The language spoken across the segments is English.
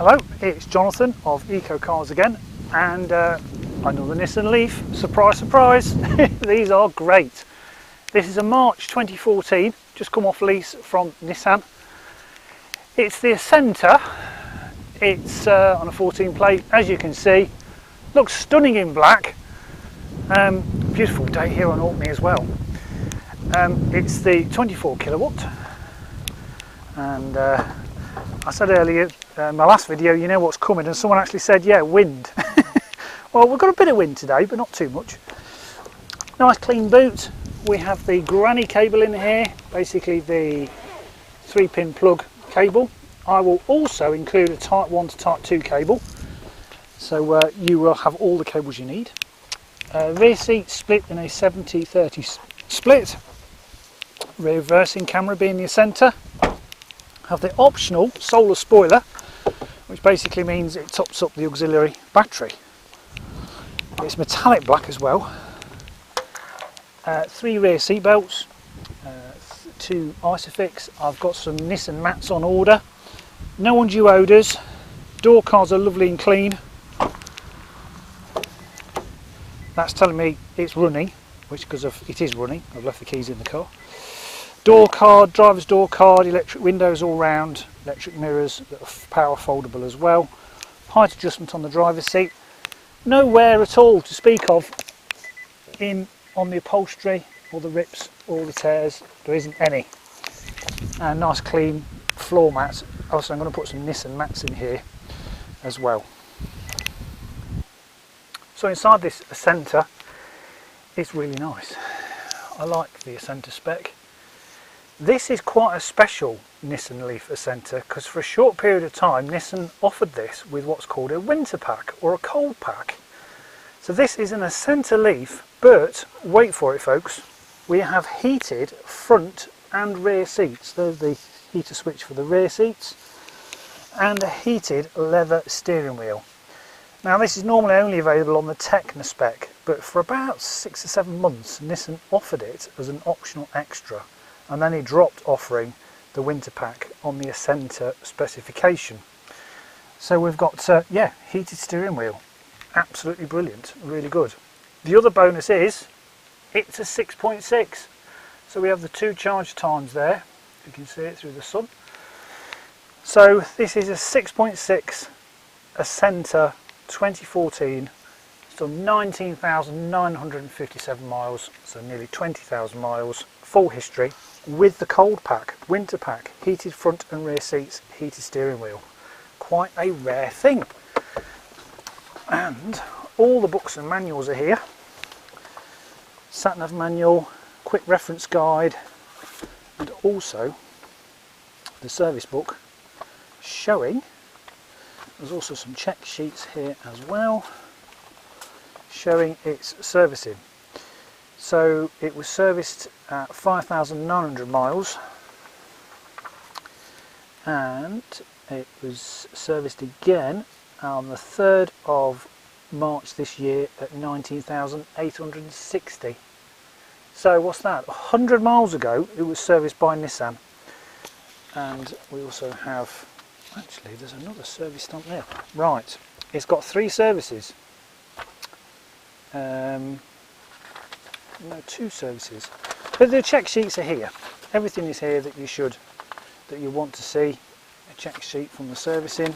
Hello, it's Jonathan of Eco Cars again, and another Nissan Leaf. Surprise, surprise! These are great. This is a March 2014, just come off lease from Nissan. It's the Ascenta. It's on a 14 plate, as you can see. Looks stunning in black. Beautiful day here on Orkney as well. It's the 24 kilowatt, and I said earlier in my last video, you know what's coming, and someone actually said, yeah, wind. Well, we've got a bit of wind today, but not too much. Nice clean boot. We have the granny cable in here, basically the 3-pin plug cable. I will also include a type 1 to type 2 cable, so you will have all the cables you need. Rear seat split in a 70-30 split. Reversing camera being the Ascenta. Have the optional solar spoiler, which basically means it tops up the auxiliary battery. It's metallic black as well. 3 rear seat belts, 2 Isofix. I've got some Nissan mats on order. No undue odours. Door cards are lovely and clean. That's telling me it's running, which because of it is running. I've left the keys in the car. Door card, driver's door card, electric windows all round, electric mirrors that are power foldable as well. Height adjustment on the driver's seat. No wear at all to speak of on the upholstery or the rips or the tears. There isn't any. And nice clean floor mats. Also, I'm going to put some Nissan mats in here as well. So inside this Ascenta, it's really nice. I like the Ascenta spec. This is quite a special Nissan Leaf Ascenta because for a short period of time Nissan offered this with what's called a winter pack or a cold pack. So this is an Ascenta Leaf, but wait for it folks, we have heated front and rear seats. There's the heater switch for the rear seats and a heated leather steering wheel. Now this is normally only available on the Techno spec, but for about 6 or 7 months Nissan offered it as an optional extra. And then he dropped offering the winter pack on the Ascenta specification. So we've got, yeah, heated steering wheel. Absolutely brilliant, really good. The other bonus is, it's a 6.6. So we have the 2 charge times there. You can see it through the sun. So this is a 6.6 Ascenta 2014. It's done 19,957 miles, so nearly 20,000 miles. Full history. With the cold pack, winter pack, heated front and rear seats, heated steering wheel. Quite a rare thing. And all the books and manuals are here. Sat-nav manual, quick reference guide, and also the service book showing, there's also some check sheets here as well, showing its servicing. So it was serviced at 5,900 miles and it was serviced again on the 3rd of March this year at 19,860. So what's that? 100 miles ago it was serviced by Nissan. And we also have, actually there's another service stamp there. Right, it's got 3 services. No, 2 services, but the check sheets are here. Everything is here that you want to see. A check sheet from the servicing,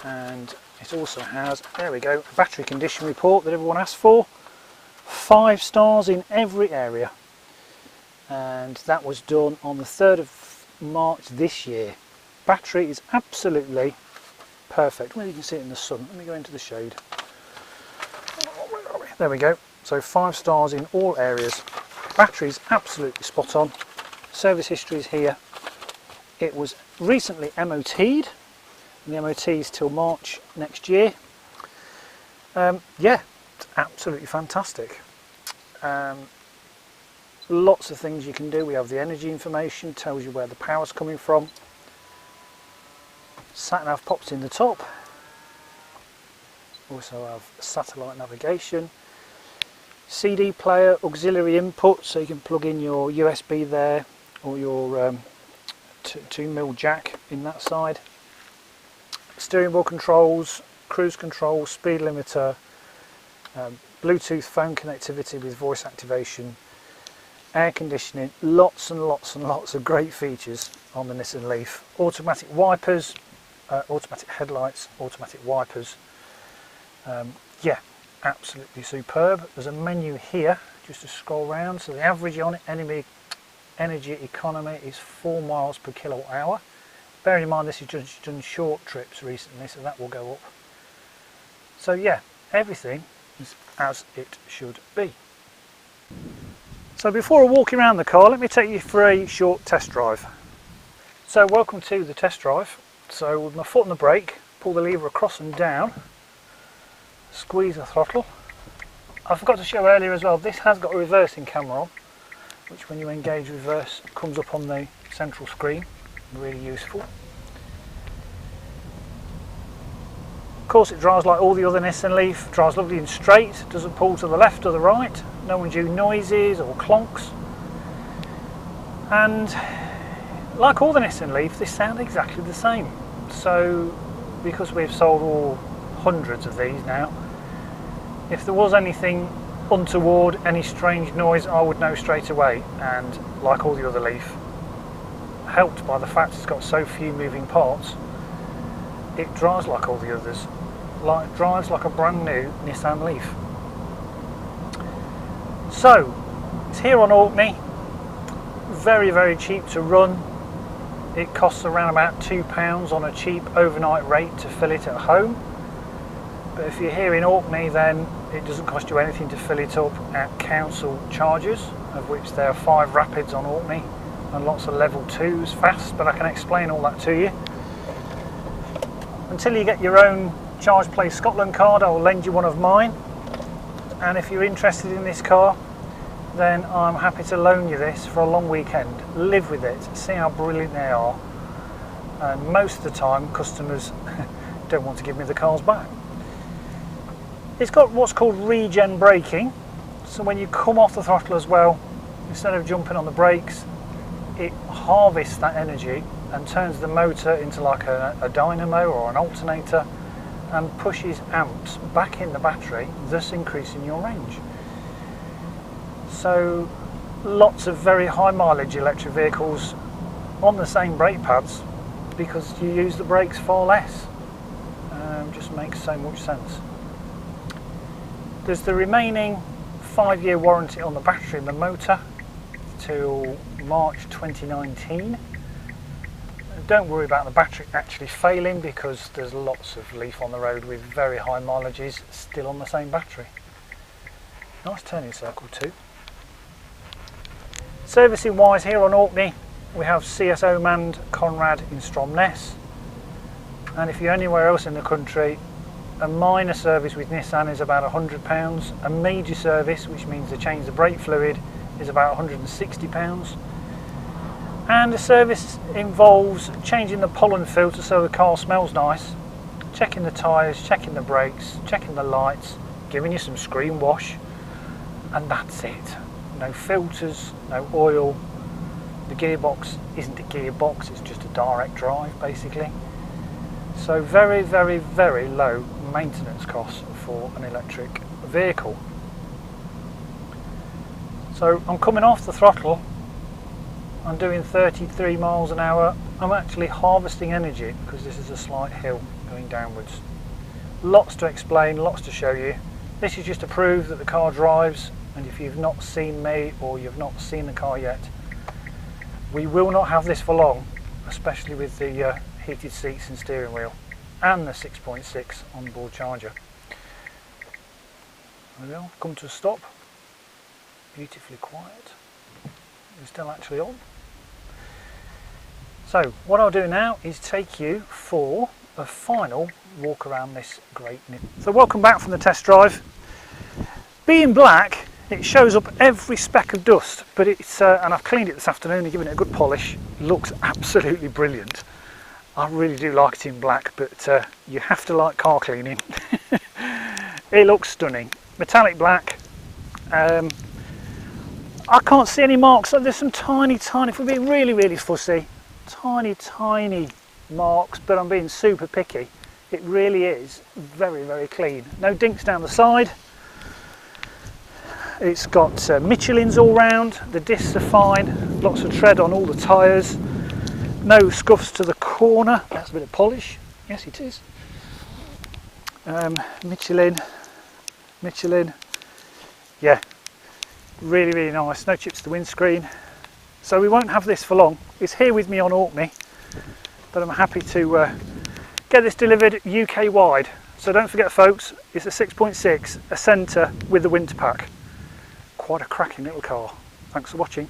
and it also has, there we go, a battery condition report that everyone asked for. 5 stars in every area, and that was done on the 3rd of March this year. Battery is absolutely perfect. Well, you can see it in the sun. Let me go into the shade. There we go, so 5 stars in all areas. Battery's absolutely spot on. Service history is here. It was recently MOT'd, and the MOT is till March next year. Yeah, it's absolutely fantastic. Lots of things you can do. We have the energy information, tells you where the power's coming from. Sat-nav pops in the top. Also have satellite navigation. CD player, auxiliary input, so you can plug in your USB there or your 2mm jack in that side. Steering wheel controls, cruise control, speed limiter, Bluetooth phone connectivity with voice activation, air conditioning, lots and lots and lots of great features on the Nissan Leaf. Automatic wipers, automatic headlights, automatic wipers. Yeah, absolutely superb. There's a menu here just to scroll around. So the average on it, energy economy is 4 miles per kilowatt hour. Bearing in mind this is just done short trips recently, so that will go up. So yeah, everything is as it should be. So before I walk around the car, let me take you for a short test drive. So welcome to the test drive. So with my foot on the brake, pull the lever across and down, squeeze the throttle. I forgot to show earlier as well, this has got a reversing camera on, which when you engage reverse comes up on the central screen, really useful. Of course it drives like all the other Nissan Leaf, drives lovely and straight, doesn't pull to the left or the right, no undue noises or clonks. And like all the Nissan Leaf, they sound exactly the same. So because we've sold all hundreds of these now, if there was anything untoward, any strange noise, I would know straight away. And like all the other Leaf, helped by the fact it's got so few moving parts, it drives like all the others. Drives like a brand new Nissan Leaf. So it's here on Orkney, very very cheap to run. It costs around about £2 on a cheap overnight rate to fill it at home, but if you're here in Orkney then it doesn't cost you anything to fill it up at council charges, of which there are 5 rapids on Orkney and lots of level 2s fast, but I can explain all that to you. Until you get your own Charge Play Scotland card, I will lend you one of mine, and if you're interested in this car then I'm happy to loan you this for a long weekend. Live with it, see how brilliant they are, and most of the time customers don't want to give me the cars back. It's got what's called regen braking, so when you come off the throttle as well, instead of jumping on the brakes, it harvests that energy and turns the motor into like a dynamo or an alternator and pushes amps back in the battery, thus increasing your range. So lots of very high mileage electric vehicles on the same brake pads because you use the brakes far less. Just makes so much sense. There's the remaining 5-year warranty on the battery and the motor till March 2019. Don't worry about the battery actually failing because there's lots of Leaf on the road with very high mileages still on the same battery. Nice turning circle too. Servicing wise here on Orkney, we have CSO manned Conrad in Stromness, and if you're anywhere else in the country, a minor service with Nissan is about £100. A major service, which means they change the brake fluid, is about £160. And the service involves changing the pollen filter so the car smells nice, checking the tyres, checking the brakes, checking the lights, giving you some screen wash, and that's it. No filters, no oil. The gearbox isn't a gearbox, it's just a direct drive basically. So very very very low maintenance costs for an electric vehicle. So I'm coming off the throttle, I'm doing 33 miles an hour. I'm actually harvesting energy because this is a slight hill going downwards. Lots to explain, lots to show you. This is just to prove that the car drives, and if you've not seen me or you've not seen the car yet, we will not have this for long, especially with the heated seats and steering wheel and the 6.6 onboard charger. There we go, come to a stop. Beautifully quiet. We're still actually on. So what I'll do now is take you for a final walk around this great Nissan. So welcome back from the test drive. Being black, it shows up every speck of dust, but it's and I've cleaned it this afternoon and given it a good polish. Looks absolutely brilliant. I really do like it in black, but you have to like car cleaning. It looks stunning. Metallic black. I can't see any marks. There's some tiny, if we're being really, really fussy, tiny marks, but I'm being super picky. It really is very clean. No dinks down the side. It's got Michelins all round. The discs are fine. Lots of tread on all the tyres. No scuffs to the corner. That's a bit of polish. Yes, it is. Michelin. Yeah, really nice. No chips to the windscreen. So we won't have this for long. It's here with me on Orkney, but I'm happy to get this delivered UK wide. So don't forget folks, it's a 6.6, a centre with the winter pack. Quite a cracking little car. Thanks for watching.